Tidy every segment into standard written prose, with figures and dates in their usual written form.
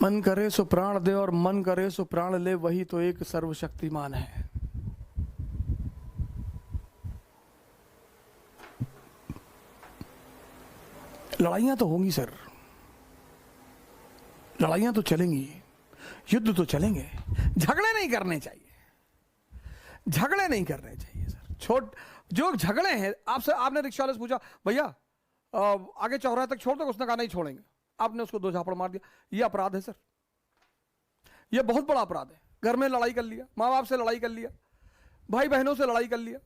मन करे सो प्राण दे और मन करे सो प्राण ले, वही तो एक सर्वशक्तिमान है। लड़ाइयां तो होंगी सर, लड़ाइयां तो चलेंगी, युद्ध तो चलेंगे, झगड़े नहीं करने चाहिए, झगड़े नहीं करने चाहिए सर। जो झगड़े हैं, आपने रिक्शा वाले से पूछा भैया आगे चौराहे तक छोड़ दो, उसने कहा नहीं छोड़ेंगे, आपने उसको 2 झापड़ मार दिया, ये अपराध है सर, ये बहुत बड़ा अपराध है। घर में लड़ाई कर लिया, माँ बाप से लड़ाई कर लिया, भाई बहनों से लड़ाई कर लिया,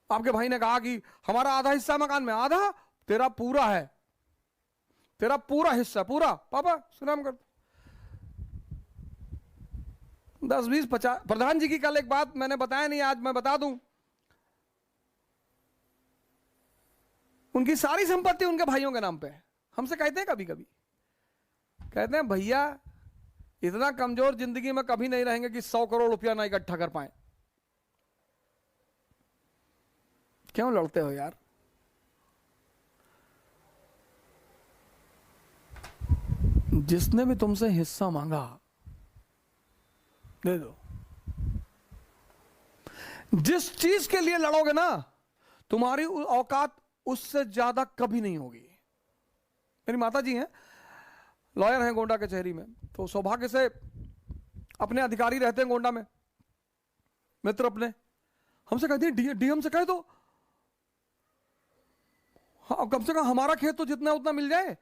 आपके भाई ने कहा कि हमारा आधा हिस्सा मकान में, आधा तेरा पूरा है, तेरा पूरा हिस्सा पूरा, पापा सुनाम कर 10 20 50। प्रधान जी की कल एक बात मैंने बताया नहीं, आज मैं बता दूं। उनकी सारी संपत्ति उनके भाइयों के नाम पे है। हमसे कहते हैं कभी कभी, कहते हैं भैया इतना कमजोर जिंदगी में कभी नहीं रहेंगे कि 100 करोड़ रुपया ना इकट्ठा कर पाए। क्यों लड़ते हो यार? जिसने भी तुमसे हिस्सा मांगा दे दो। जिस चीज के लिए लड़ोगे ना, तुम्हारी औकात उससे ज्यादा कभी नहीं होगी। मेरी माता जी हैं, लॉयर हैं गोंडा कचहरी में, तो सौभाग्य से अपने अधिकारी रहते हैं गोंडा में, मित्र अपने, हमसे कहती हैं डीएम से कह दो, हाँ कम से कम हमारा खेत तो जितना उतना मिल जाए।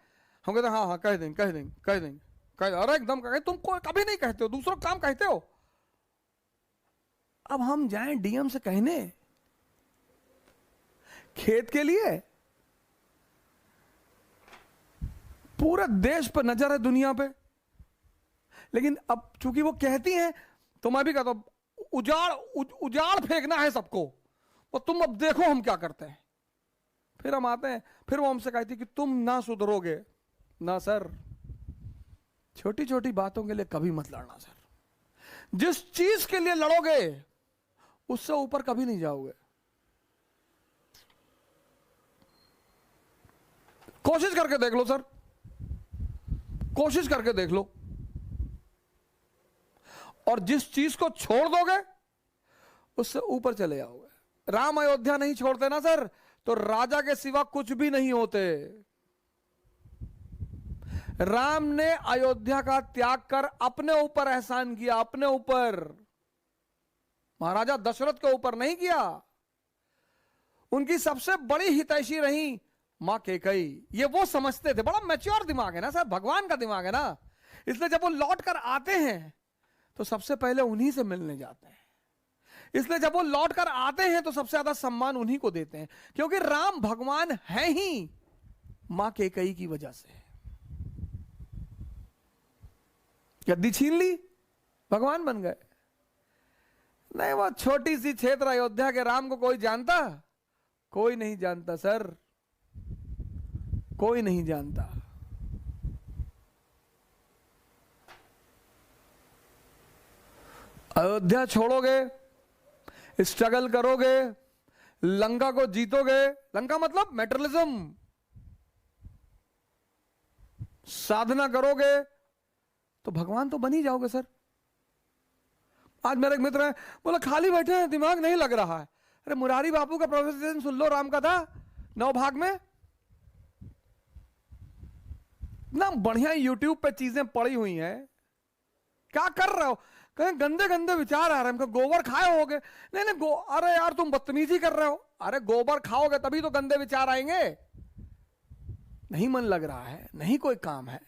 हम कहते हैं हाँ हाँ कह देंगे कह देंगे कह देंगे कह, अरे एकदम कह, तुम कोई कभी नहीं कहते हो, दूसरों काम कहते हो। अब हम जाएं डीएम से कहने खेत के लिए? पूरे देश पर नजर है, दुनिया पे, लेकिन अब चूंकि वो कहती हैं तो मैं भी कहता हूं उजाड़ फेंकना है सबको, और तुम अब देखो हम क्या करते हैं। फिर हम आते हैं, फिर वो हमसे कहती कि तुम ना सुधरोगे ना सर। छोटी छोटी बातों के लिए कभी मत लड़ना सर। जिस चीज के लिए लड़ोगे उससे ऊपर कभी नहीं जाओगे। कोशिश करके देख लो सर, कोशिश करके देख लो। और जिस चीज को छोड़ दोगे उससे ऊपर चले जाओगे। राम अयोध्या नहीं छोड़ते ना सर, तो राजा के सिवा कुछ भी नहीं होते। राम ने अयोध्या का त्याग कर अपने ऊपर एहसान किया, अपने ऊपर, महाराजा दशरथ के ऊपर नहीं किया। उनकी सबसे बड़ी हितैषी रही मां कैकेयी। ये वो समझते थे, बड़ा मैच्योर दिमाग है ना सर, भगवान का दिमाग है ना, इसलिए जब वो लौट कर आते हैं तो सबसे पहले उन्हीं से मिलने जाते हैं। इसलिए जब वो लौट कर आते हैं तो सबसे ज्यादा सम्मान उन्हीं को देते हैं, क्योंकि राम भगवान है ही मां कैकेयी की वजह से। गद्दी छीन ली, भगवान बन गए। नहीं, वो छोटी सी क्षेत्र अयोध्या के राम को कोई जानता? कोई नहीं जानता सर, कोई नहीं जानता। अयोध्या छोड़ोगे, स्ट्रगल करोगे, लंका को जीतोगे, लंका मतलब मैटेरियलिज्म, साधना करोगे तो भगवान तो बन ही जाओगे सर। आज मेरा एक मित्र है, बोला खाली बैठे हैं, दिमाग नहीं लग रहा है। अरे मुरारी बापू का प्रोफेसर सुन लो, राम कथा 9 भाग में, ना बढ़िया यूट्यूब पे चीजें पड़ी हुई हैं। क्या कर रहे हो? कहीं गंदे गंदे विचार आ रहे हैं, गोबर खाए होगे? नहीं नहीं अरे यार तुम बदतमीजी कर रहे हो। अरे गोबर खाओगे तभी तो गंदे विचार आएंगे। नहीं मन लग रहा है, नहीं कोई काम है,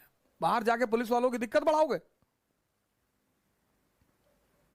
बाहर जाके पुलिस वालों की दिक्कत बढ़ाओगे?